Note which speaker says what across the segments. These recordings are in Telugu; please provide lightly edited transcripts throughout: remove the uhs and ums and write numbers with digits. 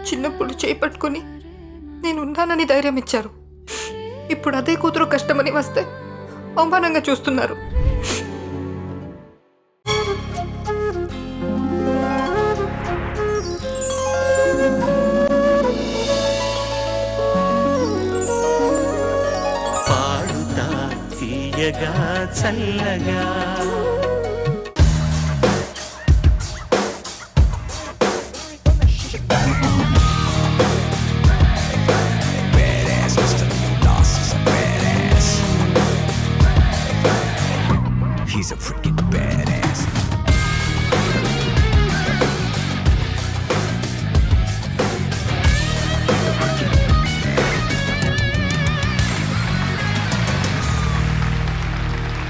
Speaker 1: చిన్నప్పుడు చేపట్టుకుని నేను ఉన్నానని ధైర్యం ఇచ్చారు. ఇప్పుడు అదే కూతురు కష్టమని వస్తే అవమానంగా చూస్తున్నారు.
Speaker 2: పాడుతా తీయగా చల్లగా He's a freaking badass.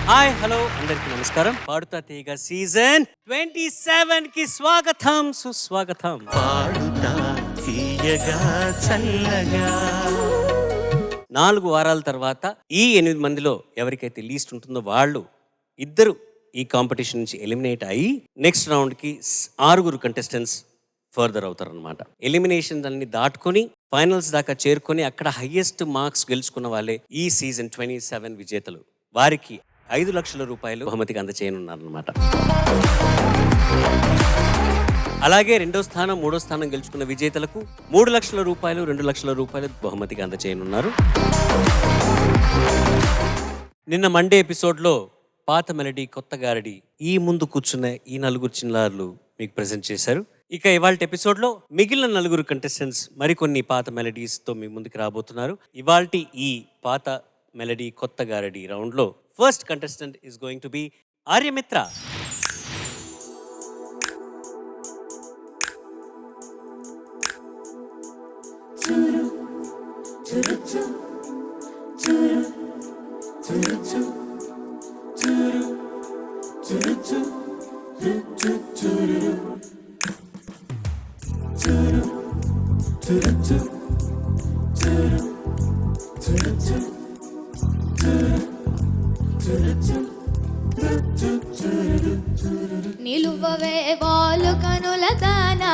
Speaker 3: Hi hello అందరికీ నమస్కారం. పాడుతా తీగ సీజన్ 27 కి స్వాగతం సుస్వాగతం.
Speaker 2: పాడుతా తీయగా చల్లగా
Speaker 3: 4 వారాల తర్వాత ఈ 8 మందిలో ఎవరికైతే లీస్ట్ ఉంటుందో వాళ్ళు ఇద్దరు ఈ కాంపిటీషన్ నుంచి ఎలిమినేట్ అయ్యి నెక్స్ట్ రౌండ్కి 6 కంటెస్టెంట్స్ ఫర్దర్ అవుతారనమాట. ఎలిమినేషన్ అన్ని దాటుకొని ఫైనల్స్ దాకా చేరుకొని అక్కడ హైయెస్ట్ మార్క్స్ గెలుచుకున్న వాళ్ళే ఈ సీజన్ 27 విజేతలు. వారికి 5 లక్షల రూపాయలు బహుమతిగా అందచేయనున్నారనమాట. అలాగే 2వ స్థానం 3వ స్థానం గెలుచుకున్న విజేతలకు 3 లక్షల రూపాయలు 2 లక్షల రూపాయలు బహుమతిగా అందచేయనున్నారు. నిన్న మండే ఎపిసోడ్లో పాత మెలడీ కొత్త గారడి ఈ ముందు కూర్చున్న ఈ 4 చిన్నారులు మీకు ప్రెజెంట్ చేశారు. ఇక ఇవాళ ఎపిసోడ్లో మిగిలిన 4 కంటెస్టెంట్స్ మరికొన్ని పాత మెలడీస్తో మీ ముందుకు రాబోతున్నారు. ఇవాల్టి ఈ పాత మెలడీ కొత్త గారడి రౌండ్లో first contestant is going to be Aryamitra.
Speaker 4: నిలువవే వాలు కనుల దానా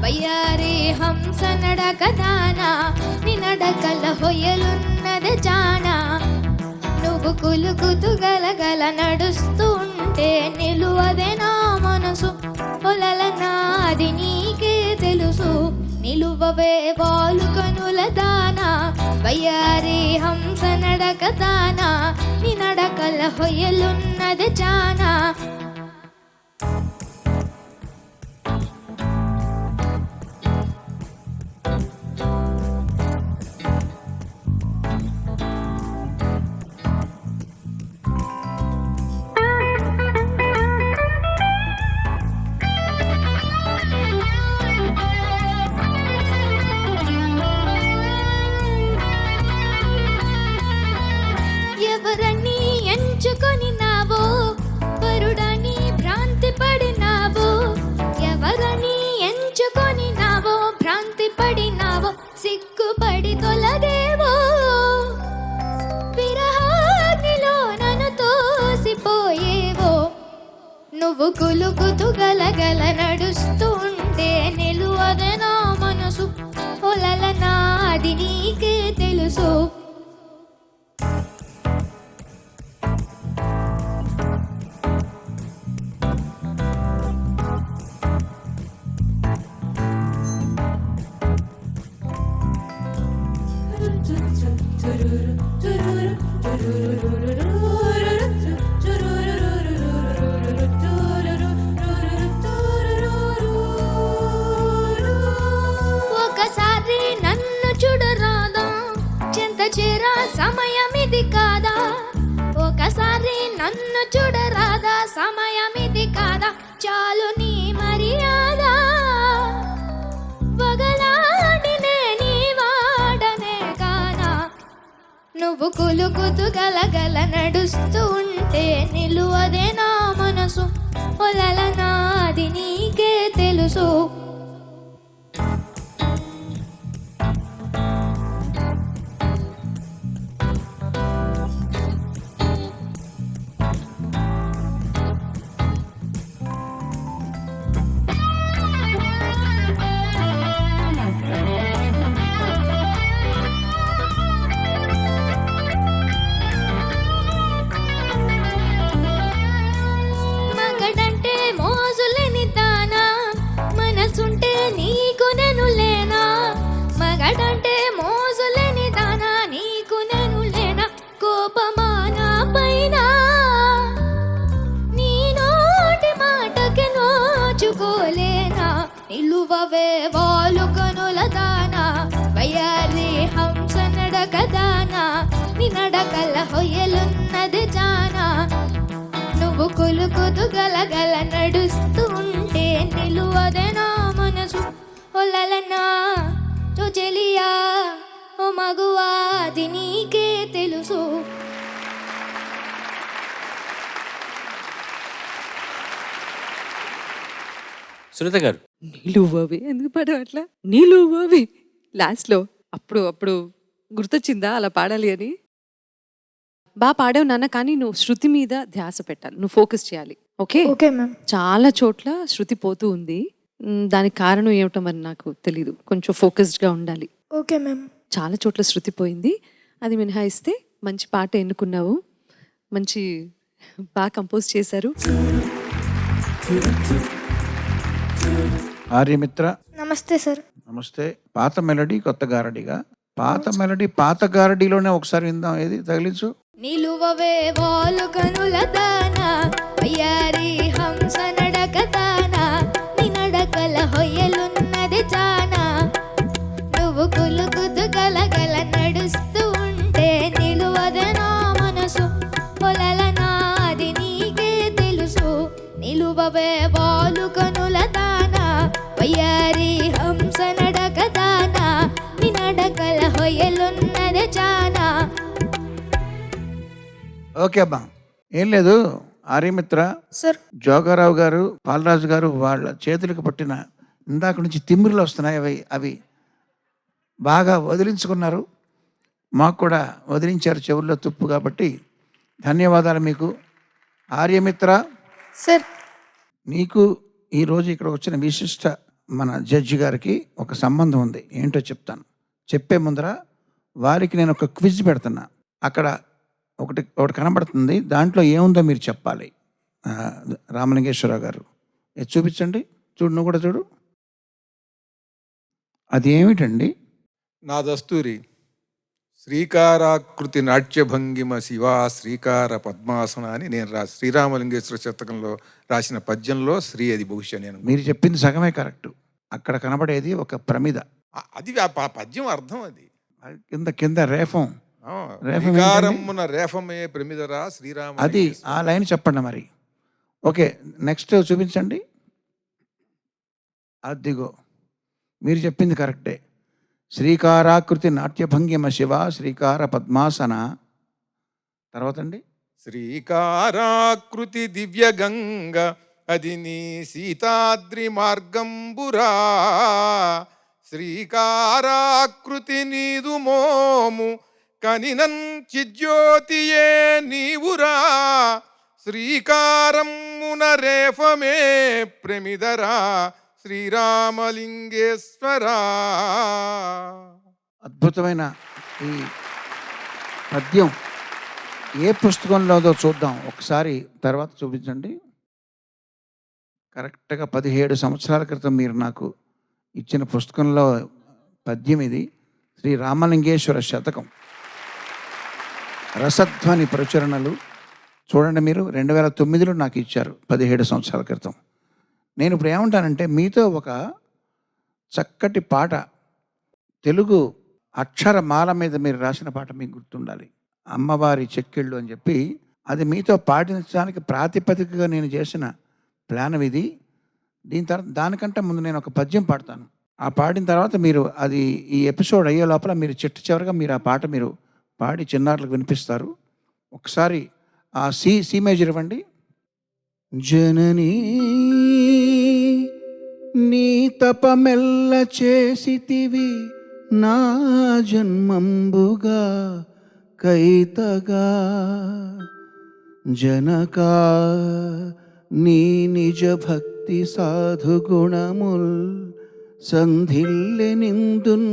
Speaker 4: వయ్యారి హంస నడక దానా నినడకల హొయలున్నది జానా నువ్వు కులుకుతూ గలగల నడుస్తూ ఉంటే నిలువదే నా మనసు పొలల నాది నీకే తెలుసు. నిలువవే వాలు కనుల దానా వయ్యారి హంస నడక దానా నినడకల హొయలున్నది జానా ఎవరని ఎంచుకొని నావో పరుడని భ్రాంతి పడినావో ఎవరని ఎంచుకొని నావో భ్రాంతి పడినావో సిగ్గుపడి తొలగేవో విరహాగ్నిలో నన్ను తోసిపోయేవో నువ్వు కులుకుతూ గలగల నడుస్తూ ఉంటే నిలువదే నా మనసు పొలల నాది నీకే తెలుసు. ఒకసారి నన్ను చూడరాదా చెంత చేరా సమయమిది కాదా ఒకసారి నన్ను చూడరాదా సమయమిది కాదా చాలు నీ మర్యాద వగలాడినే నీ వాడనే కాదా నువ్వు కులుకుతూ గలగల నడుస్తూ ఉంటే నిలువదే నా మనసు పొలల నాది నీకే తెలుసు. నడకల హొయ్యలున్నది జానా నువ్వు కులుకుతూ గలగల నడుస్తూ ఉంటే నిలువదే నా మనసు ఒలలనా ఓ చెలియా ఓ మగువా అది నీకే తెలుసు.
Speaker 3: సునీత గారు,
Speaker 5: నిలువవి ఎందుకు పాడావు అట్లా? నిలువవి లాస్ట్లో అప్పుడు అప్పుడు గుర్తొచ్చిందా అలా పాడాలి అని? బాగా పాడావు నాన్న, కానీ నువ్వు శృతి మీద ధ్యాస పెట్టాలి, నువ్వు ఫోకస్ చేయాలి. Okay
Speaker 4: okay ma'am.
Speaker 5: చాలా చోట్ల శృతి పోతూ ఉంది, దానికి కారణం ఏమిటో మరి నాకు తెలీదు. కొంచెం ఫోకస్డ్గా ఉండాలి.
Speaker 4: Okay ma'am.
Speaker 5: చాలా చోట్ల శృతి పోయింది, అది మినహాయిస్తే మంచి పాట ఎన్నుకున్నావు, మంచి బాగా కంపోజ్ చేశారు.
Speaker 6: ఆర్యమిత్ర
Speaker 4: నమస్తే సార్.
Speaker 6: నమస్తే. పాత మెలడీ కొత్త గారడీగా? పాత మెలడీ పాత గారడీలోనే ఒకసారి విందాం, ఏది తగిలించు.
Speaker 4: నిలువవే వాలు కనుల దానా అయ్యారి హంస నడక దానా నీ నడకల హొయ్యలున్నది జానా నువ్వు కులుకుతూ గలగల నడుస్తూ ఉంటే నిలువదే నా మనసు పొలలనా అది నీకే తెలుసు. నిలువవే వాలు కనుల దానా అయ్యారి హంస నడక దానా నీ నడకల హొయ్యలున్నది జానా.
Speaker 6: ఓకే అమ్మా, ఏం లేదు. ఆర్యమిత్ర
Speaker 4: సార్.
Speaker 6: జోగారావు గారు, పాలరాజు గారు వాళ్ళ చేతులకు పట్టిన ఇందాక నుంచి తిమ్మిరులు వస్తున్నాయి, అవి బాగా వదిలించుకున్నారు, మాకు కూడా వదిలించారు చెవుల్లో తుప్పు. కాబట్టి ధన్యవాదాలు మీకు. ఆర్యమిత్ర
Speaker 4: సార్.
Speaker 6: నీకు ఈరోజు ఇక్కడ వచ్చిన విశిష్ట మన జడ్జి గారికి ఒక సంబంధం ఉంది, ఏంటో చెప్తాను. చెప్పే ముందర వారికి నేను ఒక క్విజ్ పెడుతున్నా. అక్కడ ఒకటి కనబడుతుంది, దాంట్లో ఏముందో మీరు చెప్పాలి. రామలింగేశ్వరరావు గారు ఇది చూపించండి, చూడు, నువ్వు కూడా చూడు. అది ఏమిటండి?
Speaker 7: నా దస్తూరి శ్రీకారాకృతి నాట్యభంగిమ శివా శ్రీకార పద్మాసన అని నేను శ్రీరామలింగేశ్వర శతకంలో రాసిన పద్యంలో శ్రీ అది బహుశా నేను.
Speaker 6: మీరు చెప్పింది సగమే కరెక్టు. అక్కడ కనబడేది ఒక ప్రమిద,
Speaker 7: అది ఆ పద్యం అర్థం. అది
Speaker 6: కింద కింద రేఫం,
Speaker 7: శ్రీకారమున రేఫమే ప్రమిదరా శ్రీరామ.
Speaker 6: అది ఆ లైన్ చెప్పండి మరి. ఓకే, నెక్స్ట్ చూపించండి. అదిగో మీరు చెప్పింది కరెక్టే. శ్రీకారాకృతి నాట్యభంగిమ శివ శ్రీకార పద్మాసన. తర్వాత అండి,
Speaker 7: శ్రీకారాకృతి దివ్య గంగ అది నీ సీతాద్రి మార్గంబురా శ్రీకారాకృతి నీదు మోము కనినన్ చిజ్యోతియే నీవురా శ్రీకారమున రేఫమే ప్రమిదరా శ్రీరామలింగేశ్వరా.
Speaker 6: అద్భుతమైన ఈ పద్యం ఏ పుస్తకంలోదో చూద్దాం ఒకసారి, తర్వాత చూపించండి. కరెక్ట్గా 17 సంవత్సరాల క్రితం మీరు నాకు ఇచ్చిన పుస్తకంలో పద్యం ఇది. శ్రీ రామలింగేశ్వర శతకం, రసధ్వని ప్రచురణలు. చూడండి, మీరు 2009లో నాకు ఇచ్చారు, 17 సంవత్సరాల క్రితం. నేను ఇప్పుడు ఏమంటానంటే, మీతో ఒక చక్కటి పాట, తెలుగు అక్షరమాల మీద మీరు రాసిన పాట మీకు గుర్తుండాలి, అమ్మవారి చెక్కిళ్ళు అని చెప్పి. అది మీతో పాటించడానికి ప్రాతిపదికగా నేను చేసిన ప్లాన్ ఇది. దీని తర్వాత దానికంటే ముందు నేను ఒక పద్యం పాడతాను. ఆ పాడిన తర్వాత మీరు అది ఈ ఎపిసోడ్ అయ్యే లోపల మీరు చివరిగా మీరు ఆ పాట మీరు పాడి చిన్నారులకు వినిపిస్తారు. ఒకసారి ఆ సి మేజర్ ఇవ్వండి. జననీ నీ తపమెల్ల చేసితివి నా జన్మంబుగా కైతగా జనకా నీ నిజ భక్తి సాధు గుణముల్ సంధిల్లె నిందున్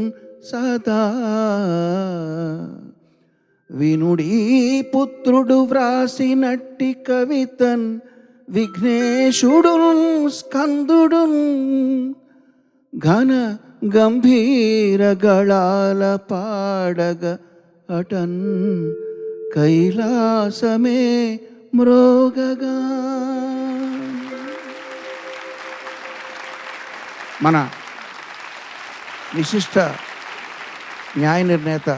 Speaker 6: సదా వినుడీ పుత్రుడు వ్రాసినట్టి కవితన్ విఘ్నేశుడు స్కందుడు ఘన గంభీర గళాల పాడగ అటన్ కైలాసమే మ్రోగగా. మన విశిష్ట న్యాయ నిర్ణేత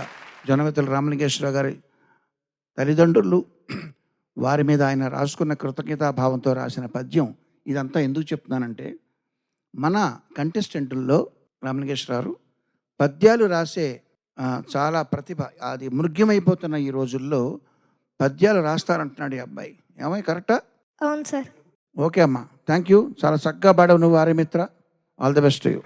Speaker 6: జనమిత్రుల రామలింగేశ్వరరావు గారి తల్లిదండ్రులు వారి మీద ఆయన రాసుకున్న కృతజ్ఞతాభావంతో రాసిన పద్యం. ఇదంతా ఎందుకు చెప్తున్నానంటే, మన కంటెస్టెంటుల్లో రామలింగేశ్వరరావు పద్యాలు రాసే చాలా ప్రతిభ, అది మృగ్యమైపోతున్న ఈ రోజుల్లో పద్యాలు రాస్తారంటున్నాడు ఈ అబ్బాయి. ఏమై కరెక్టా?
Speaker 4: అవును సార్.
Speaker 6: ఓకే అమ్మా, థ్యాంక్ యూ. చాలా చక్కగా పాడావు నువ్వు Aryamitra. All the best you.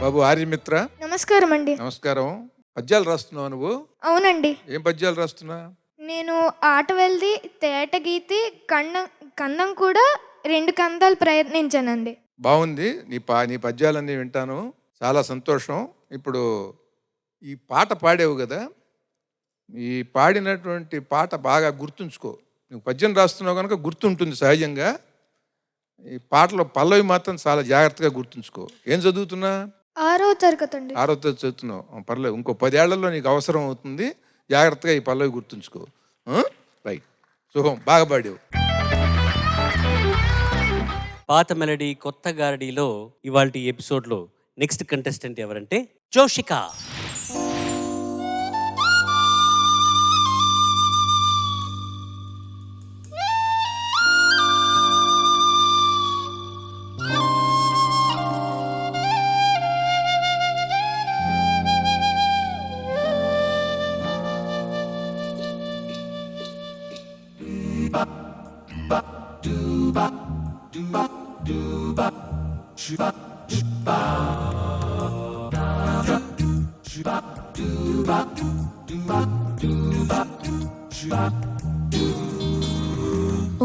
Speaker 7: బాబు ఆర్యమిత్ర,
Speaker 4: నమస్కారం అండి.
Speaker 7: నమస్కారం. పద్యాలు రాస్తున్నావు నువ్వు?
Speaker 4: అవునండి.
Speaker 7: ఏం పద్యాలు రాస్తున్నా?
Speaker 4: నేను ఆట వెల్ది, తేట గీతి, కందం కూడా 2 కందాలు ప్రయత్నించానండి.
Speaker 7: బాగుంది. నీ పద్యాలన్నీ వింటాను, చాలా సంతోషం. ఇప్పుడు ఈ పాట పాడేవు కదా, ఈ పాడినటువంటి పాట బాగా గుర్తుంచుకో. నువ్వు పద్యం రాస్తున్నావు కనుక గుర్తుంటుంది సహజంగా. ఈ పాటలో పల్లవి మాత్రం చాలా జాగ్రత్తగా గుర్తుంచుకో. ఏం చదువుతున్నా?
Speaker 4: 6వ తరగతి అండి.
Speaker 7: 6వ తరగతి చదువుతున్నావు. పర్లేదు, ఇంకో 10 ఏళ్లలో నీకు అవసరం అవుతుంది. జాగ్రత్తగా ఈ పల్లవి గుర్తుంచుకో. రైట్, శుభం. బాగా పాడావు.
Speaker 3: పాత మెలడీ కొత్త గారడీలో ఇవాల్టి ఎపిసోడ్లో నెక్స్ట్ కంటెస్టెంట్ ఎవరంటే జోషిక.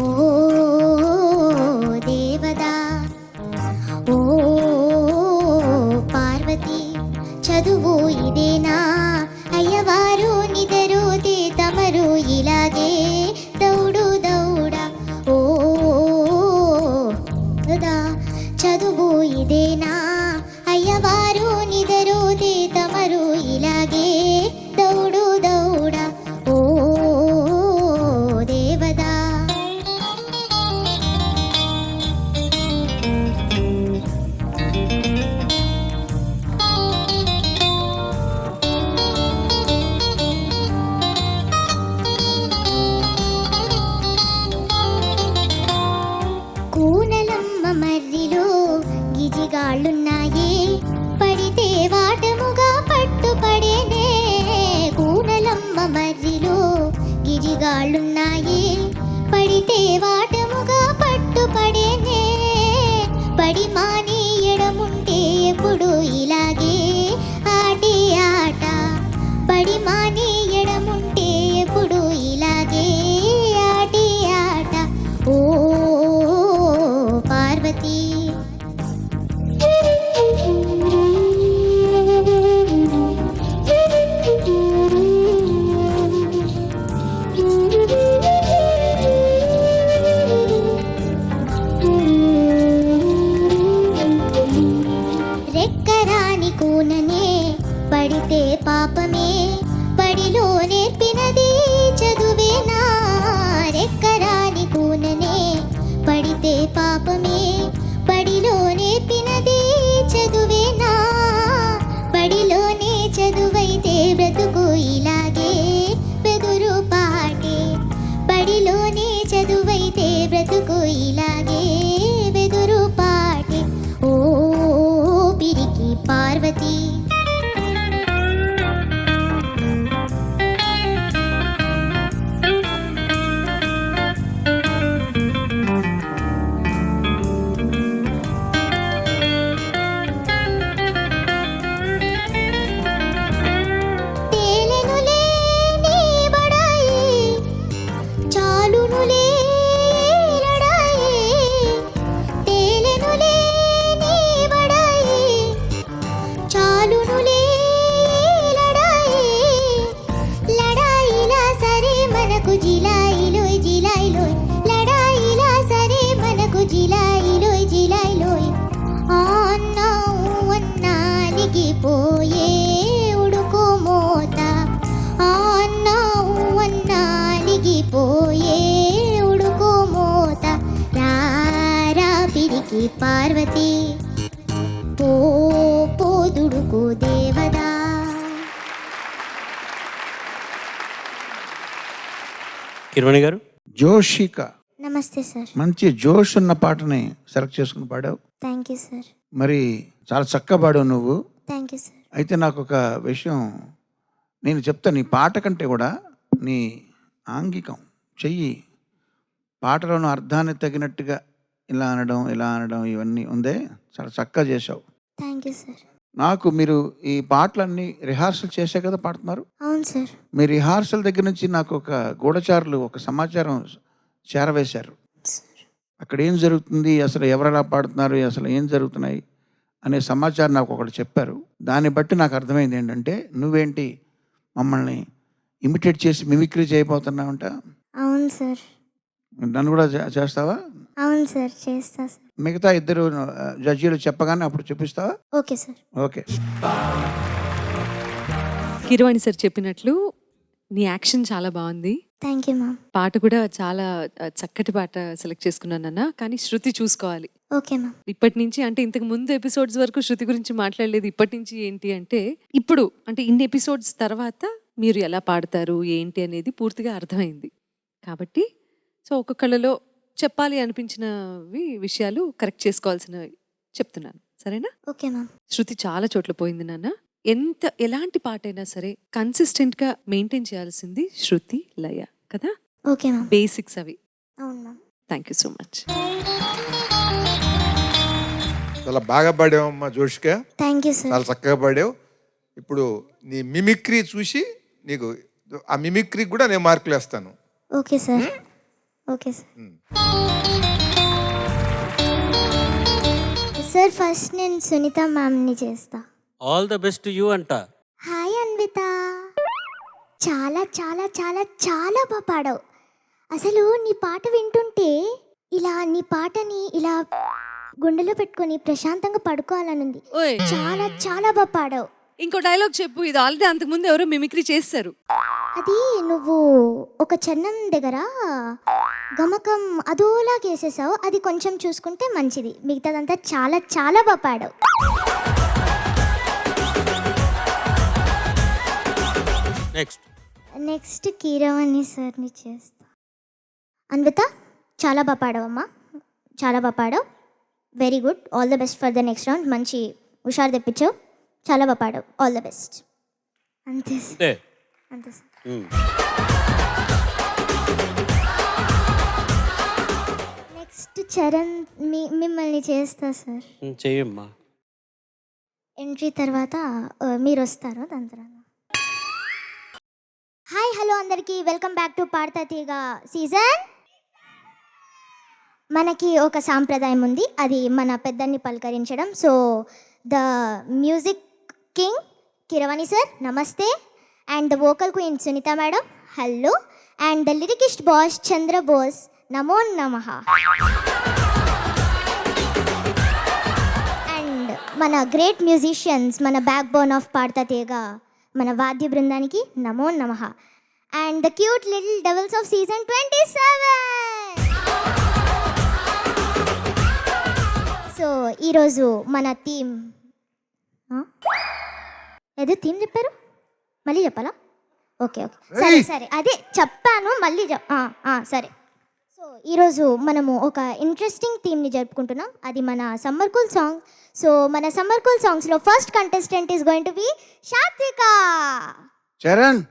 Speaker 4: ఓ దేవదా, ఓ పార్వతి, చదువు ఇదేనా? అయ్యవారు నిదరోతే తమరు ఇలాగే దౌడు దౌడా. ఓ దా, చదువు ఇదేనా? అయ్యవారు నిదరోతే తమరు ఇలాగే దౌడు దౌడా. ఓ దేవదా. కూనలమ్మ మర్రిలో గిజిగాళ్ళున్నాయే, పడితే వాటముగా పట్టుపడేనే. కూనలమ్మ మర్రిలో గిజిగాళ్ళున్నాయే, పడితే వాటముగా పట్టుపడేనే. పడి మానేయడముంటే ఎప్పుడు ఇలాగే ఆటే ఆట. పడి మానేయడముంటే ఎప్పుడు ఇలాగే ఆటే ఆట. ఓ పార్వతి. రెక్కరాని కూననే పడితే పాపమే, బడిలో నేర్పినది చదువేనా? రెక్కరాని కూననే పడితే పాపమే, బడిలో నేర్పినది చదువేనా? బడిలోనే చదువైతే బ్రతుకు ఇలాగే బెదురు పాటే. బడిలోనే చదువైతే బ్రతుకు ఇలాగే బెదురు పాటే. ఓ పిరికి పార్వతి. తేలెనులే నీ బడాయి, చాలునులే లడాయి. తేలెనులే నీ బడాయి, చాలునులే లడాయి. లడాయిలా సరే మనకు జిలాయిలోయ్ జిలాయిలోయ్. లడాయిలా సరే మనకు జిలాయిలోయ్ జిలాయిలోయ్. అన్నావు అన్నాలిగిపోయే ఉడుకు మోత. అన్నావు అన్నాలిగిపోయే ఉడుకు మోత. రారా పిరికి పార్వతి, పో పోదుడుకు దేవదా.
Speaker 3: కిరణ్ గారు.
Speaker 6: జోషిక,
Speaker 8: నమస్తే సార్.
Speaker 6: మంచి జోష్ ఉన్న పాటని సెలెక్ట్ చేసుకుని పాడావు.
Speaker 8: Thank you sir.
Speaker 6: మరి చాలా చక్కగా పాడావు నువ్వు.
Speaker 8: Thank you sir.
Speaker 6: అయితే నాకు ఒక విషయం నేను చెప్తాను. నీ పాట కంటే కూడా నీ ఆంగికం, చెయ్యి, పాటలోని అర్థాన్ని తగినట్టుగా ఇలా అనడం ఇవన్నీ ఉందే, చాలా చక్కగా చేసావు.
Speaker 8: Thank you sir.
Speaker 6: నాకు మీరు ఈ పాటలన్నీ రిహార్సల్ చేసే కదా పాడుతున్నారు.
Speaker 8: అవును సార్.
Speaker 6: మీ రిహార్సల్ దగ్గర నుంచి నాకు ఒక గూఢచారులు ఒక సమాచారం చేరవేశారు. అక్కడ ఏం జరుగుతుంది, అసలు ఎవరెలా పాడుతున్నారు, అసలు ఏం జరుగుతున్నాయి అనే సమాచారం నాకు ఒకటి చెప్పారు. దాన్ని బట్టి నాకు అర్థమైంది ఏంటంటే నువ్వేంటి మమ్మల్ని ఇమిటేట్ చేసి మిమిక్రీ చేయబోతున్నావంట.
Speaker 8: అవును సార్.
Speaker 6: నన్ను కూడా చేస్తావా?
Speaker 8: అవును సార్, చేస్తా సార్.
Speaker 6: మిగతా ఇద్దరు జడ్జీలు చెప్పగానే అప్పుడు చూపిస్తావా?
Speaker 8: Okay sir.
Speaker 6: Okay.
Speaker 5: Keeravani sir చెప్పినట్లు నీ యాక్షన్ చాలా బాగుంది.
Speaker 8: Thank you ma'am.
Speaker 5: పాట కూడా చాలా చక్కటి పాట సెలెక్ట్ చేసుకున్నానన్నా, కానీ శృతి చూసుకోవాలి.
Speaker 8: Okay ma'am.
Speaker 5: ఇప్పటి నుంచి అంటే ఇంతకు ముందు ఎపిసోడ్స్ వరకు శృతి గురించి మాట్లాడలేదు. ఇప్పటి నుంచి ఏంటి అంటే ఇప్పుడు అంటే ఇన్ని ఎపిసోడ్స్ తర్వాత మీరు ఎలా పాడతారు ఏంటి అనేది పూర్తిగా అర్థమైంది. కాబట్టి సో ఒక్కొక్కళ్ళలో చెప్పాలి అనిపించినవి విషయాలు కరెక్ట్ చేసుకోవాల్సినవి చెప్తున్నాను, సరేనా?
Speaker 8: Okay ma'am.
Speaker 5: శృతి చాలా చోట్ల పోయింది నాన్న. ఎలాంటి పాట అయినా సరే కన్సిస్టెంట్ గా మెయింటైన్ చేయాల్సింది శృతి, లయ కదా,
Speaker 8: ఓకే మ్యామ్.
Speaker 5: బేసిక్స్ అవి.
Speaker 8: అవును ma'am.
Speaker 5: Thank you so much.
Speaker 7: చాలా బాగా పాడావమ్మా జోషిక.
Speaker 8: Thank you sir.
Speaker 7: చాలా చక్కగా పాడావు. ఇప్పుడు నీ మిమిక్రీ చూసి నీకు ఆ మిమిక్రీకి కూడా నేను మార్కులు వేస్తాను.
Speaker 8: Okay sir. Okay sir. Sir first నేను సునీత మ్యామ్ని చేస్తా.
Speaker 3: All the best to you అంట.
Speaker 8: హాయ్ అన్విత, చాలా చాలా చాలా చాలా బాగా పాడావు. అసలు నీ పాట వింటుంటే ఇలా నీ పాటని ఇలా గుండెలో పెట్టుకొని ప్రశాంతంగా పడుకోవాలనుంది.
Speaker 5: ఓయ్,
Speaker 8: చాలా చాలా బాగా పాడావు.
Speaker 5: ఇంకో డైలాగ్ చెప్పు. ఇది ఆల్రెడీ అంతకుముందు ఎవరో మిమిక్రీ చేస్తారు.
Speaker 8: అది నువ్వు ఒక చెన్నం దగ్గర గమకం అదోలా వేసేసావు. అది కొంచెం చూసుకుంటే మంచిది. మిగతాదంతా చాలా చాలా బాగా పాడావు. నెక్స్ట్ కీరవాణి సార్ని చేస్తా. అన్విత, చాలా బాగా పాడావమ్మా, చాలా బాగా పాడావు. Very good. All the best for the next round. మంచి హుషారు తెప్పించావు. చాలా బాగా పాడావు. All the best. అంతే సార్. అంతే సార్. నెక్స్ట్ చరణ్ మిమ్మల్ని చేస్తా సార్.
Speaker 3: చెయ్యమ్మా.
Speaker 8: ఎంట్రీ తర్వాత మీరు వస్తారు దాని తర్వాత. హాయ్ హలో అందరికీ, వెల్కమ్ బ్యాక్ టు పాడతా తీగ సీజన్. మనకి ఒక సాంప్రదాయం ఉంది, అది మన పెద్దల్ని పలకరించడం. So the music king Keeravani sir, నమస్తే. And the vocal queen Sunitha madam, hello. And the lyricist boss Chandra Bose, నమో నమః. అండ్ మన గ్రేట్ మ్యూజిషియన్స్, మన backbone of Padutha Theeyaga, మన వాద్య బృందానికి నమో నమః. And the cute little devils of season 27. So ఈరోజు మన థీమ్, ఏదో థీమ్ చెప్పారు, మళ్ళీ చెప్పాలా? ఓకే ఓకే, సరే సరే, అదే చెప్పాను, మళ్ళీ సరే. సో ఈరోజు మనము ఒక ఇంట్రెస్టింగ్ థీమ్ని జరుపుకుంటున్నాం. అది మన సమ్మర్ కూల్ సాంగ్. సో మన సమ్మర్ కూల్ సాంగ్స్లో first contestant is going to be Sathvika.
Speaker 6: Charan,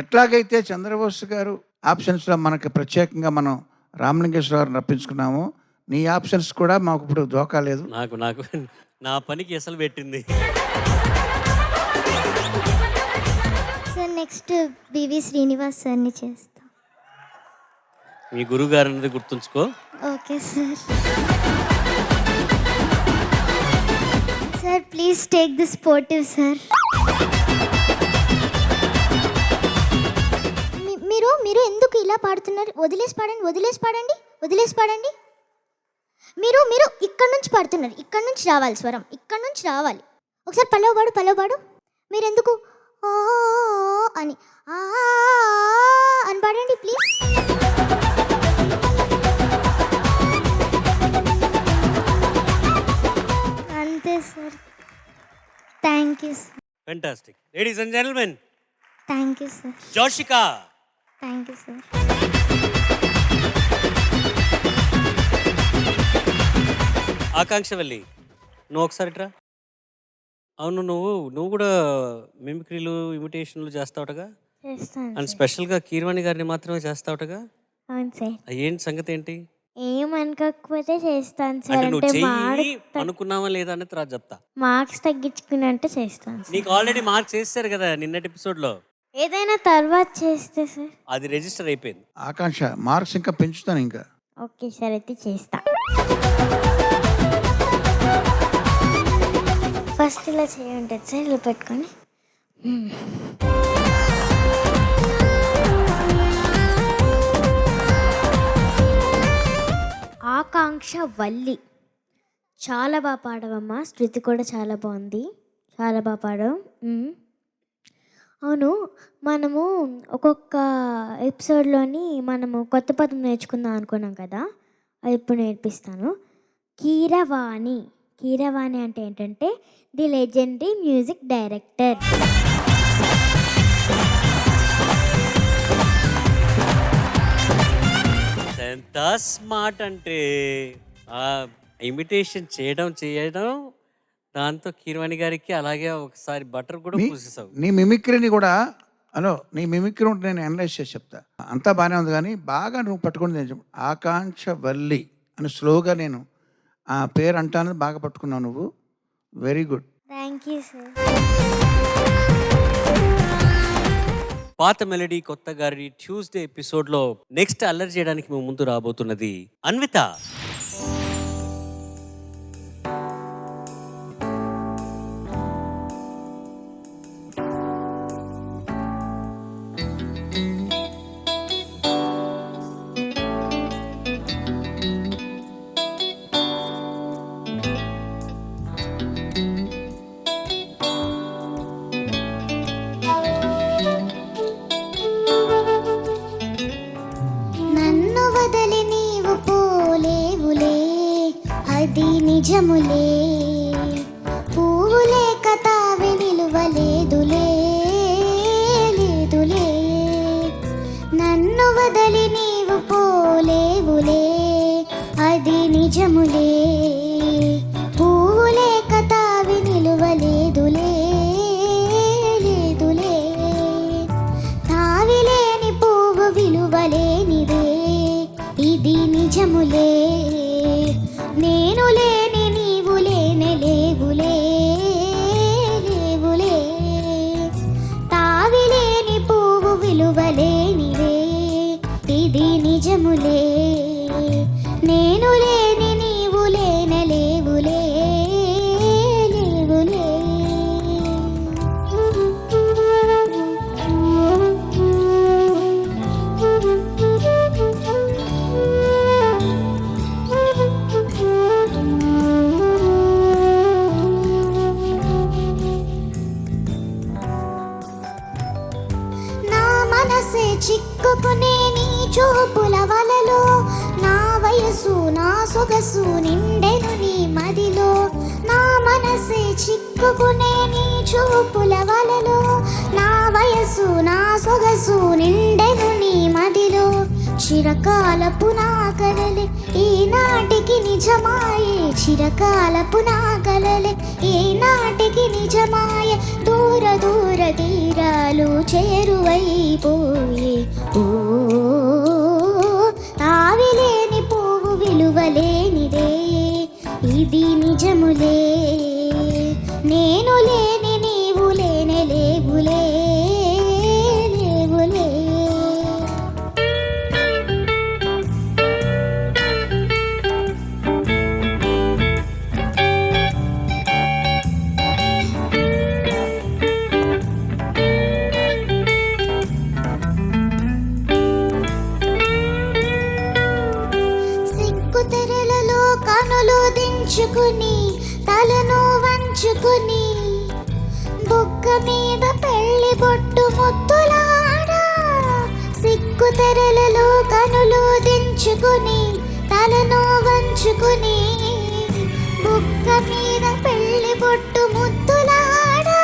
Speaker 6: ఎట్లాగైతే చంద్రబోస్ గారు ఆప్షన్స్లో మనకి ప్రత్యేకంగా మనం రామలింగేశ్వర గారిని రప్పించుకున్నాము, నీ ఆప్షన్స్ కూడా మాకు ఇప్పుడు దోకా లేదు.
Speaker 3: నాకు నా పనికి అసలు పెట్టింది.
Speaker 8: సార్ నెక్స్ట్ బివి శ్రీనివాస్ సార్ని చేస్తా.
Speaker 3: మీ గురువు గారు అన్నది గుర్తుంచుకో.
Speaker 8: Okay sir. Sir please take the sportive sir. మీరు ఎందుకు ఇలా పాడుతున్నారు? వదిలేసి పాడండి, వదిలేసి పాడండి, వదిలేసి పాడండి. మీరు ఇక్కడ నుంచి పాడుతున్నారు, ఇక్కడ నుంచి రావాలి స్వరం, ఇక్కడ నుంచి రావాలి. ఒకసారి పల్లవ పాడు. మీరు ఎందుకు అని అని పాడండి ప్లీజ్. అంతే sir. Thank you sir.
Speaker 3: Fantastic. Ladies and gentlemen,
Speaker 8: thank you sir.
Speaker 3: Joshika.
Speaker 8: Thank you sir.
Speaker 3: Akankshavalli, నువ్వు ఒకసారి రా. అవును, నువ్వు కూడా మిమిక్రీలు ఇమిటేషన్లు చేస్తావుటగా,
Speaker 8: చేస్తాను
Speaker 3: అండ్
Speaker 8: సార్.
Speaker 3: స్పెషల్గా కీర్వాణి గారిని మాత్రమే చేస్తావుటగా.
Speaker 8: అవును సార్.
Speaker 3: ఏంటి సంగతి ఏంటి?
Speaker 8: ఏమనుకోకపోతే చేస్తాను సార్.
Speaker 3: అంటే నువ్వు
Speaker 8: అంటే
Speaker 3: చెయ్యి అనుకున్నావా లేదా అనేది తర్వాత చెప్తా.
Speaker 8: మార్క్స్ తగ్గించుకున్నట్టు చేస్తాను సార్.
Speaker 3: నీకు ఆల్రెడీ మార్క్స్ చేస్తారు కదా నిన్నటి ఎపిసోడ్లో,
Speaker 8: ఏదైనా తర్వాత చేస్తే సార్.
Speaker 3: అది రిజిస్టర్ అయిపోయింది.
Speaker 6: ఆకాంక్ష మార్క్స్ ఇంకా పెంచుతాను ఇంకా.
Speaker 8: ఓకే సార్, అయితే చేస్తా. ఫస్ట్ ఇలా చేయంటుంది సార్, ఇలా పెట్టుకొని. ఆకాంక్ష వల్లి, చాలా బాగా పాడవమ్మా. శృతి కూడా చాలా బాగుంది, చాలా బాగా పాడవు. అవును, మనము ఒక్కొక్క ఎపిసోడ్లోని మనము కొత్త పదం నేర్చుకుందాం అనుకున్నాం కదా, అది ఇప్పుడు నేర్పిస్తాను. కీరవాణి. కీరవాణి అంటే ఏంటంటే ది లెజెండరీ మ్యూజిక్ డైరెక్టర్.
Speaker 3: ఎంత స్మార్ట్ అంటే ఆ ఇమిటేషన్ చేయడం దాంతో కీర్వాణి గారికి అలాగే ఒకసారి బటర్ కూడా పూసేసావు.
Speaker 6: నీ మిమిక్రీని కూడా నీ మిమిక్రీ ఉంటే నేను అనలైజ్ చేసి చెప్తా. అంతా బాగానే ఉంది కానీ బాగా నువ్వు పట్టుకుని నేను ఆకాంక్ష వల్లి అని స్లోగా నేను ఆ పేరు అంటాను, బాగా పట్టుకున్నావు నువ్వు. Very good.
Speaker 8: Thank you sir.
Speaker 3: పాత మెలడీ కొత్త గారి ట్యూస్డే ఎపిసోడ్లో నెక్స్ట్ అల్లరి చేయడానికి మేము ముందు రాబోతున్నది అన్విత.
Speaker 8: నన్ను వదలి నీవు పోలేవులే, అది నిజములే. పువ్వులే కతావి నిలువలేదులే, లేదులే. నన్ను వదలి నీవు పోలేవులే, అది నిజములే. పువ్వులే కతావి నిలువలేదులే, లేదులే. తావిలేని పువ్వు విలువలేనిదే, ఇది నిజములే. నేను లేని నీవు లేనే లేవులే, లేవులే. తావిలేని పువ్వు విలువలేనిదే, ఇది నిజములే. నేను లేని నీవు లేనే లేవులే, లేవులే. నా మనసే చిక్కుకునే నీ చూపుల వలలో, నా వయసు నా సొగసు నిండెను నీ మదిలో. నా మనసే చిక్కుకునే నీ చూపుల వలలో, నా వయసు నా సొగసు నిండెను నీ మదిలో. చిరకాలపు నా కలలే ఈనాటికి నిజమాయే, చిరకాలపు నా కలలే ఈనాటికి నిజమాయే. దూర దూర తీరాలు చేరువైపోయే. ఓ తావిలేని పువ్వు విలువలేనిదే, ఇది నిజములే. నేను లేని నీవు లేనే లేవులే, లేవులే. సిగ్గు తెరలలో కనులు దించుకుని తలను వంచుకుని, బుగ్గ మీద పెళ్లి బొట్టు ముద్దులాడా. సిగ్గు తెరలలో కనులు దించుకుని తలను వంచుకుని, బుగ్గ మీద పెళ్లి బొట్టు ముద్దులాడా.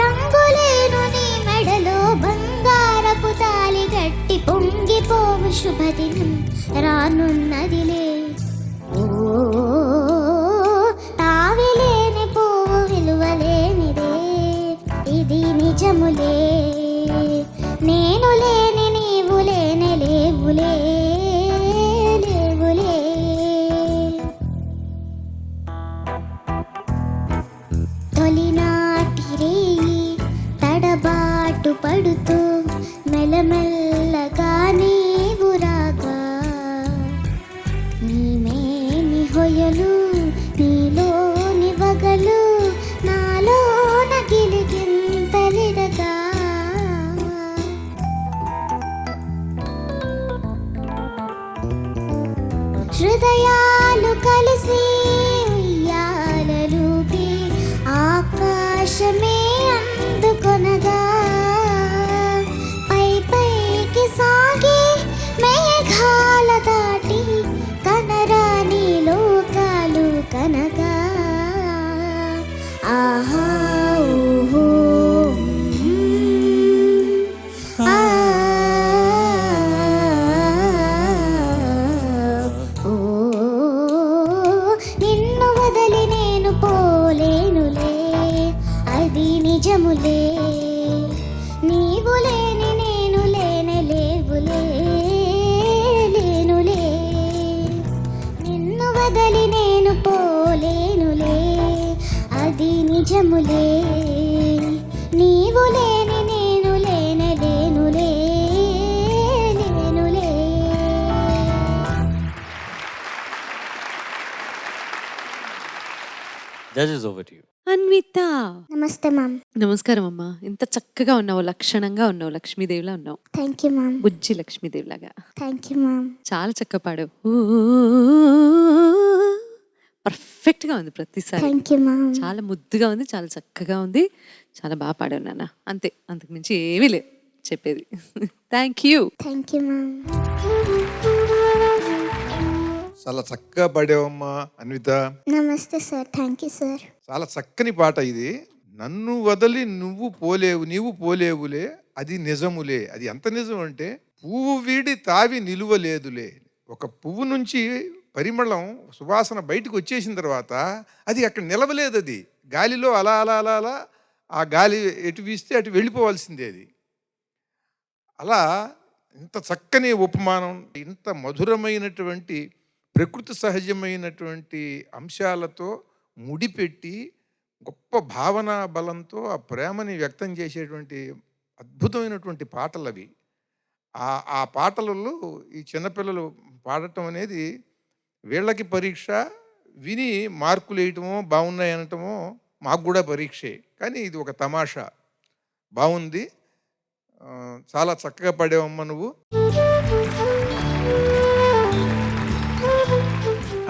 Speaker 8: రంగులేను నీ మెడలో బంగారపు తాళి గట్టి, రానున్నదిలే. ఓ తావిలేని పువ్వు విలువలేనిదే, ఇది నిజములే. నేను లేని నీవు లేని లేవులే, లేవులే. తొలినాటి రేయి తడబాటు పడుతూ మెల్లమెల్లగా నీవు రాగా, నీమేని హొయలు నీలోని వగలు నాలోన గిలిగింతలిడగా, హృదయాలు కలిసి ఉయ్యాలలూపి ఆకాశమే అందుకొనగా, పై పైకి సాగి మేఘాల దాటి కనరాని లోకాలు కనగా, ఆహా ఊహూ ఆ ఓ నిన్ను వదలి నేను పోలేనులే, అది నిజములే. నీవు లేని నేను లేనే లేవులే, లేనులే. నిన్ను వదలి నేను పోలేనులే, అది నిజములే. నీవు లేని నేను లేనే లేనులే, లేనులే.
Speaker 3: Judges over to you.
Speaker 5: Anvitha,
Speaker 8: నమస్తే మ్యామ్.
Speaker 5: నమస్కారం అమ్మా. ఇంత చక్కగా ఉన్నావు, లక్షణంగా ఉన్నావు, లక్ష్మీదేవిలా ఉన్నావు,
Speaker 8: థ్యాంక్ యూ మ్యామ్.
Speaker 5: బుజ్జి లక్ష్మీదేవిలాగా.
Speaker 8: Thank you ma'am.
Speaker 5: చాలా చక్కగా పాడావు. పర్ఫెక్ట్ గా ఉంది ప్రతిసారి.
Speaker 8: Thank you ma'am.
Speaker 5: చాలా ముద్దుగా ఉంది, చాలా చక్కగా ఉంది, చాలా బాగా పాడావు నాన్న. అంతే, అంతకు మించి ఏమీ లేదు చెప్పేది. Thank you.
Speaker 8: Thank you ma'am.
Speaker 7: చాలా చక్కగా పాడావమ్మా అన్విత.
Speaker 8: నమస్తే సార్. Thank you sir.
Speaker 7: చాలా చక్కని పాట ఇది. నన్ను వదలి నువ్వు పోలేవు నీవు పోలేవులే, అది నిజములే. అది ఎంత నిజం అంటే, పువ్వు వీడి తావి నిలువలేదులే. ఒక పువ్వు నుంచి పరిమళం సువాసన బయటకు వచ్చేసిన తర్వాత అది అక్కడ నిలవలేదు. అది గాలిలో అలా అలా అలా అలా ఆ గాలి ఎటు వీస్తే అటు వెళ్ళిపోవాల్సిందే. అది అలా ఇంత చక్కని ఉపమానం, ఇంత మధురమైనటువంటి ప్రకృతి సహజమైనటువంటి అంశాలతో ముడిపెట్టి గొప్ప భావన బలంతో ఆ ప్రేమని వ్యక్తం చేసేటువంటి అద్భుతమైనటువంటి పాటలు అవి. ఆ పాటలలో ఈ చిన్నపిల్లలు పాడటం అనేది వీళ్ళకి పరీక్ష, విని మార్కులు వేయటమో బాగున్నాయి అనటమో మాకు కూడా పరీక్షే. కానీ ఇది ఒక తమాషా. బాగుంది, చాలా చక్కగా పాడావమ్మా నువ్వు.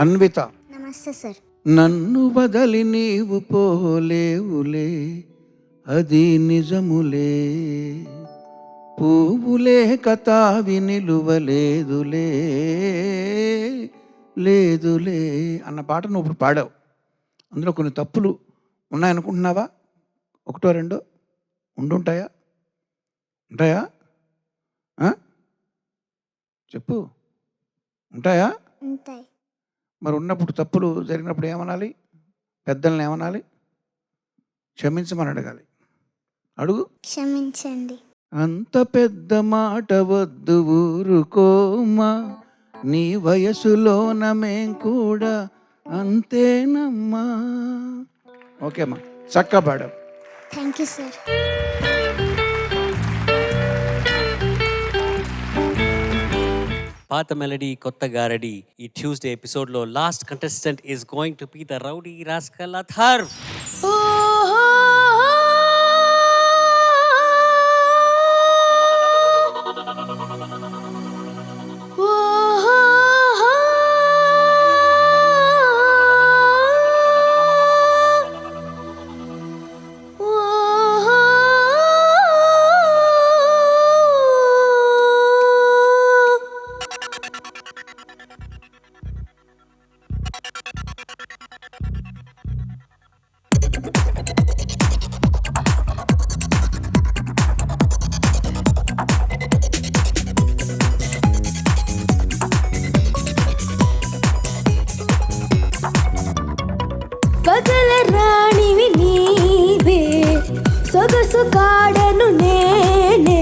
Speaker 6: అన్విత,
Speaker 8: నమస్తే సార్.
Speaker 6: నన్ను వదలి నీవు పోలేవులే, అది నిజములే. పువ్వులే కతావి నిలువలేదులే, లేదులే అన్న పాట నువ్వు ఇప్పుడు పాడావు. అందులో కొన్ని తప్పులు ఉన్నాయనుకుంటున్నావా? ఒకటో రెండో ఉండుంటాయా? ఉంటాయా? చెప్పు, ఉంటాయా?
Speaker 8: ఉంటాయి.
Speaker 6: మరి ఉన్నప్పుడు తప్పులు జరిగినప్పుడు ఏమనాలి? పెద్దల్ని ఏమనాలి? క్షమించమని అడగాలి. అడుగు.
Speaker 8: క్షమించండి.
Speaker 6: అంత పెద్ద మాట వద్దు ఊరుకోమా, నీ వయసులోన మేం కూడా అంతేనమ్మా. ఓకేమ్మా, చక్కగా పాడావు.
Speaker 8: Thank you sir.
Speaker 3: పాత మెలడీ కొత్త గారడి. ఈ ట్యూస్డే ఎపిసోడ్ లో last contestant is going to be the rowdy rascal Atharv.
Speaker 9: రాణివి నీవే సొగసు కాడను నేనే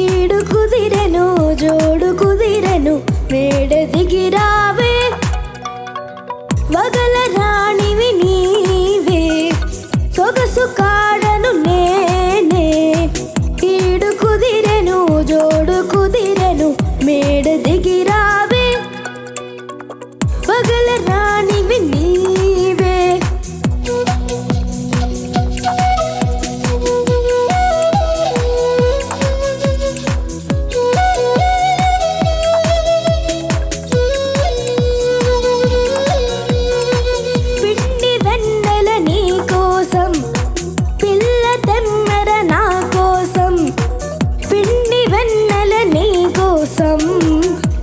Speaker 9: ఈడు కుదిరెను జోడు కుదిరెను మేడ దిగిరావే వగల రాణివి నీవే సొగసు కాడను నేనే ఈడు కుదిరెను జోడు కుదిరెను మేడ దిగిరావే వగల రాణివి నీవే పిండి వెన్నెల నీ కోసం పిల్ల తెమ్మెర నా కోసం పిండి వెన్నెల నీ కోసం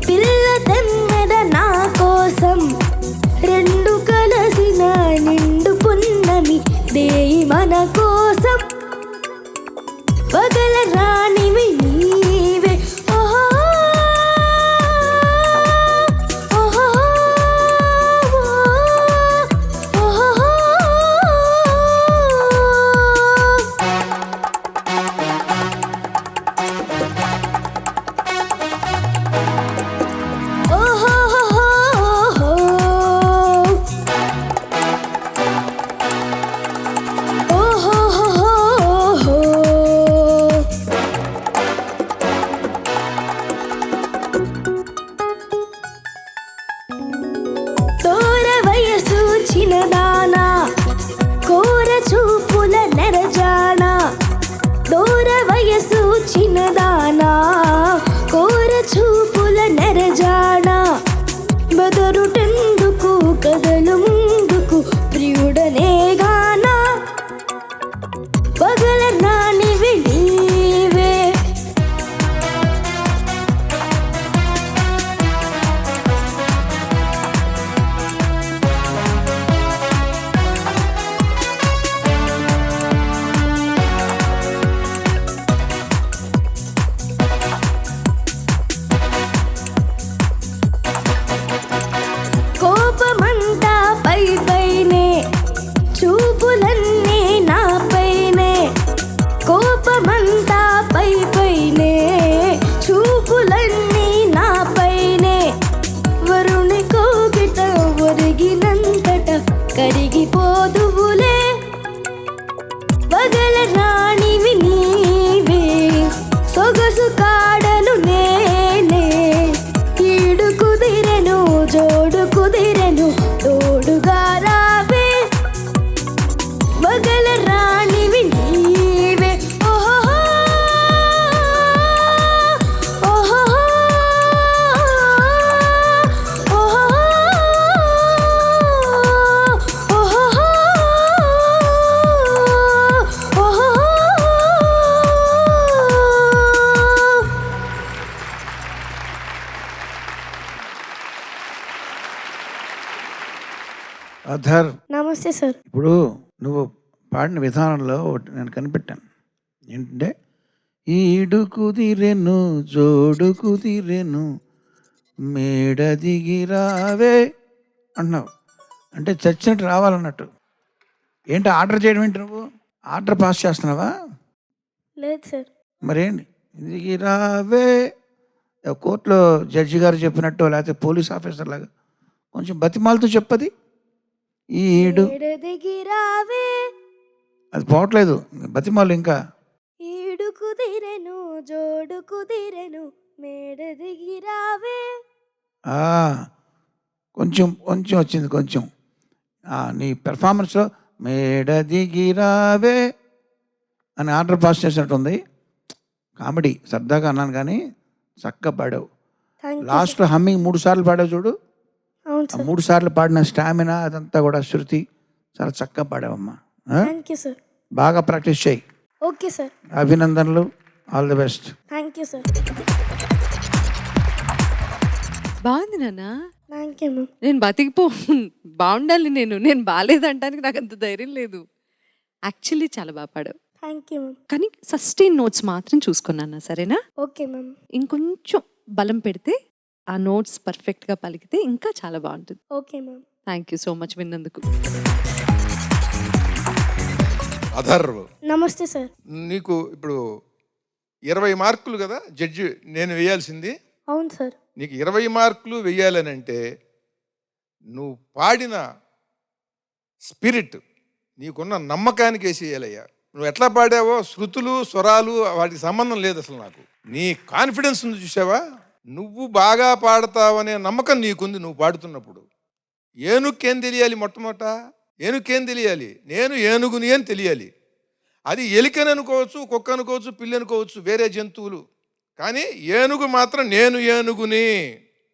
Speaker 9: పిల్ల తెమ్మెర నా కోసం రెండు కలసిన నిండు పున్నమి దేయి మన కోసం పగల రాణివి నీవే ఓహో ఓహో ఓహో తోర వయసు చిన్నదానా కోర చూపుల నెరజానా దూర వయసు చిన్నదానా కోర చూపుల నెరజానా బెదరుటెందుకు కదలు ముందుకు ప్రియుడనే గానా పగల రాణివి నీవే కోపమంతా పై పైనే చూపులన్నీ నా పైనే కోపమంతా పై పైనే చూపులన్నీ నా పైనే వరుణి కోగిట ఒరిగినంతట కరిగిపోదువులే వగల రాణివి నీవే సొగసు కాడను నేనే ఈడు కుదిరెను జోడు కుదిరెను తోడుగా రావే వగల రాణివి నీవే ఓహో ఓహో ఓహో ఓహో
Speaker 6: అధర్
Speaker 9: నమస్తే సార్
Speaker 6: ఇప్పుడు నువ్వు పాడిన విధానంలో ఒకటి నేను కనిపెట్టాను ఏంటంటే ఈడు కుదిరెను జోడు కుదిరెను మేడ దిగిరావే అంటున్నావు అంటే చచ్చినట్టు రావాలన్నట్టు ఏంటి ఆర్డర్ చేయడం ఏంటి నువ్వు ఆర్డర్ పాస్ చేస్తున్నావా
Speaker 9: లేదు సార్
Speaker 6: మరేంటి దిగిరావే కోర్టులో జడ్జి గారు చెప్పినట్టు లేకపోతే పోలీస్ ఆఫీసర్ లాగా కొంచెం బతిమాలతో చెప్పది ఈడు
Speaker 9: మేడ దిగిరావే
Speaker 6: అది పోవట్లేదు బతిమాలు ఇంకా
Speaker 9: ఈడు కుదిరెను జోడు కుదిరెను మేడ దిగిరావే
Speaker 6: ఆ, కొంచెం కొంచెం వచ్చింది కొంచెం నీ పెర్ఫార్మెన్స్లో మేడ దిగిరావే అని ఆర్డర్ పాస్ చేసినట్టుంది కామెడీ సరదాగా అన్నాను కానీ చక్కగా పాడావు
Speaker 9: థ్యాంక్ యూ
Speaker 6: లాస్ట్లో హమ్మింగ్ 3 సార్లు పాడావు చూడు
Speaker 9: అవును
Speaker 6: ఆ
Speaker 9: సార్
Speaker 6: 3 సార్లు పాడిన స్టామినా అదంతా కూడా శృతి చాలా చక్కగా పాడావమ్మా
Speaker 9: థ్యాంక్ యూ సార్
Speaker 6: బాగా ప్రాక్టీస్ చేయి
Speaker 9: ఓకే సార్
Speaker 6: అభినందనలు all the best
Speaker 9: thank you sir
Speaker 5: బాగుంది నాన్న.
Speaker 9: థ్యాంక్ యూ మ్యామ్
Speaker 5: నేను బతికిపో బాగుండాలి నేను బాగాలేదంటానికి నాకు అంత ధైర్యం లేదు. యాక్చువల్లీ చాలా బాగా పాడావు.
Speaker 9: థ్యాంక్ యూ మ్యామ్
Speaker 5: కానీ సస్టైన్ నోట్స్ మాత్రం చూసుకున్నాను సరేనా?
Speaker 9: ఓకే మ్యామ్
Speaker 5: ఇంకొంచెం బలం పెడితే ఆ నోట్స్ పర్ఫెక్ట్గా పలికితే ఇంకా చాలా బాగుంటుంది.
Speaker 9: Okay ma'am
Speaker 5: thank you so much విన్నందుకు.
Speaker 7: అధర్వ్.
Speaker 9: నమస్తే సార్.
Speaker 7: నీకు ఇప్పుడు 20 మార్కులు కదా జడ్జి నేను వేయాల్సింది.
Speaker 9: అవును సార్.
Speaker 7: నీకు 20 మార్కులు వేయాలని అంటే నువ్వు పాడిన స్పిరిట్, నీకున్న నమ్మకానికి వేసేయాలయ్యా. నువ్వు ఎట్లా పాడావో శృతులు స్వరాలు వాటికి సంబంధం లేదు అసలు. నాకు నీ కాన్ఫిడెన్స్ ఉంది చూసావా, నువ్వు బాగా పాడతావనే నమ్మకం నీకుంది నువ్వు పాడుతున్నప్పుడు. ఏనుగుకేం తెలియాలి? మొట్టమొదట ఏనుగుకేం తెలియాలి? నేను ఏనుగుని అని తెలియాలి. అది ఎలికని అనుకోవచ్చు, కుక్క అనుకోవచ్చు, పిల్లి అనుకోవచ్చు, వేరే జంతువులు. కానీ ఏనుగు మాత్రం నేను ఏనుగుని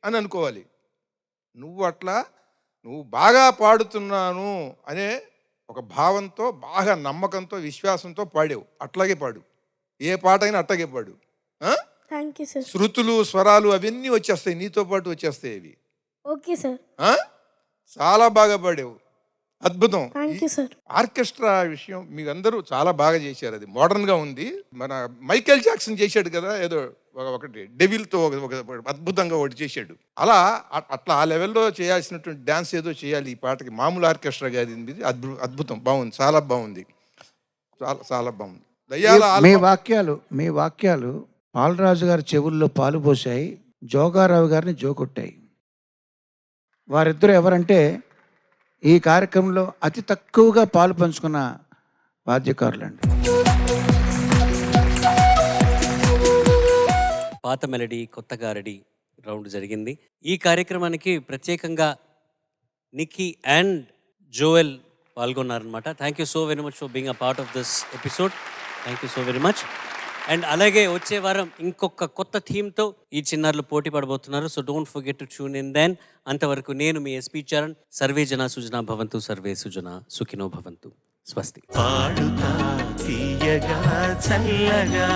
Speaker 7: అని అనుకోవాలి. నువ్వు అట్లా నువ్వు బాగా పాడుతున్నాను అనే ఒక భావంతో, బాగా నమ్మకంతో, విశ్వాసంతో పాడావు. అట్లాగే పాడు, ఏ పాట అయినా అట్లాగే పాడు.
Speaker 9: Thank you sir.
Speaker 7: శృతులు స్వరాలు అవన్నీ వచ్చేస్తాయి, నీతో పాటు వచ్చేస్తాయి అవి.
Speaker 9: Okay sir.
Speaker 7: చాలా బాగా పాడావు, అద్భుతం.
Speaker 9: Thank you sir.
Speaker 7: ఆర్కెస్ట్రా విషయం మీకు అందరూ చాలా బాగా చేశారు. అది మోడర్న్గా ఉంది. మన మైకేల్ జాక్సన్ చేశాడు కదా ఏదో ఒకటి డెవిల్తో ఒక అద్భుతంగా ఒకటి చేశాడు. అలా అట్లా ఆ లెవెల్లో చేయాల్సినటువంటి డ్యాన్స్ ఏదో చేయాలి ఈ పాటకి. మామూలు ఆర్కెస్ట్రా కాదు ఇది. అద్భుతం, బాగుంది, చాలా బాగుంది, చాలా చాలా బాగుంది.
Speaker 6: మీ వాక్యాలు పాలరాజు గారి చెవుల్లో పాలు పోసాయి, జోగారావు గారిని జోకొట్టాయి. వారిద్దరూ ఎవరంటే ఈ కార్యక్రమంలో అతి తక్కువగా పాలు పంచుకున్న వాద్యకారులండి.
Speaker 3: పాత మెలడీ కొత్త గారడి రౌండ్ జరిగింది. ఈ కార్యక్రమానికి ప్రత్యేకంగా నిక్కీ అండ్ జోయల్ పాల్గొన్నారనమాట. Thank you so very much for being a part of this episode. Thank you so very much. And అలాగే వచ్చే వారం ఇంకొక కొత్త థీమ్తో ఈ చిన్నారులు పోటీ పడబోతున్నారు. So don't forget to tune in then. అంతవరకు నేను మీ ఎస్పీ చరణ్. సర్వే జన సుజనా భవంతు, సర్వే సుజన సుఖినో భవంతు. స్వస్తి.
Speaker 2: పాడుతా తీయగా చల్లగా